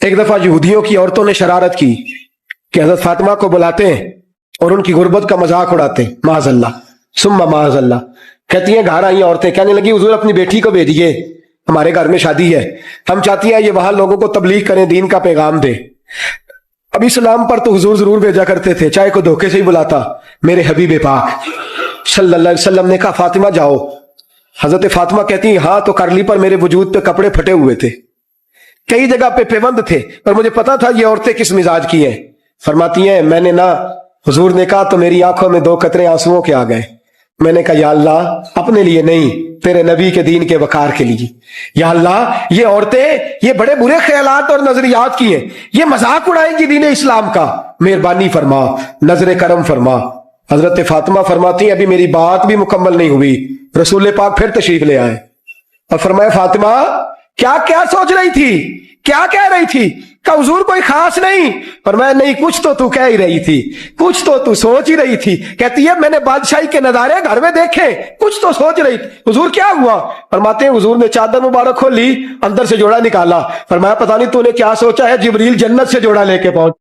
ایک دفعہ یہودیوں کی عورتوں نے شرارت کی کہ حضرت فاطمہ کو بلاتے ہیں اور ان کی غربت کا مذاق اڑاتے ہیں، معاذ اللہ ثم معاذ اللہ۔ کہتی ہیں گھر آئی عورتیں، کہنے لگی حضور اپنی بیٹی کو بھیجیے، ہمارے گھر میں شادی ہے، ہم چاہتی ہیں یہ وہاں لوگوں کو تبلیغ کریں، دین کا پیغام دے۔ اب اسلام پر تو حضور ضرور بھیجا کرتے تھے، چاہے کوئی دھوکے سے ہی بلاتا۔ میرے حبیب پاک صلی اللہ علیہ وسلم نے کہا فاطمہ جاؤ۔ حضرت فاطمہ کہتی ہیں ہاں تو کرلی پر میرے وجود پہ کپڑے پھٹے ہوئے تھے، کئی جگہ پہ پیوند تھے، پر مجھے پتا تھا یہ عورتیں کس مزاج کی ہیں۔ فرماتی ہیں میں نے حضور نے کہا تو میری آنکھوں میں 2 قطرے آنسوؤں کے آ گئے۔ میں نے کہا یا اللہ اپنے لیے نہیں، تیرے نبی کے دین کے وقار کے لیے۔ یا اللہ یہ عورتیں یہ بڑے برے خیالات اور نظریات کی ہیں، یہ مذاق اڑائیں گی دین اسلام کا، مہربانی فرما، نظر کرم فرما۔ حضرت فاطمہ فرماتی ہیں ابھی میری بات بھی مکمل نہیں ہوئی، رسول پاک پھر تشریف لے آئے اور فرمایا فاطمہ کیا کیا سوچ رہی تھی، کیا کہہ رہی تھی؟ کہ حضور کوئی خاص نہیں۔ فرمایا نہیں کچھ تو تو کہہ ہی رہی تھی، کچھ تو تو سوچ ہی رہی تھی۔ کہتی ہے میں نے بادشاہی کے نظارے گھر میں دیکھے، کچھ تو سوچ رہی تھی۔ حضور کیا ہوا؟ فرماتے ہیں حضور نے چادر مبارک کھولی، اندر سے جوڑا نکالا۔ فرمایا پتہ نہیں تو نے کیا سوچا ہے، جبریل جنت سے جوڑا لے کے پہنچ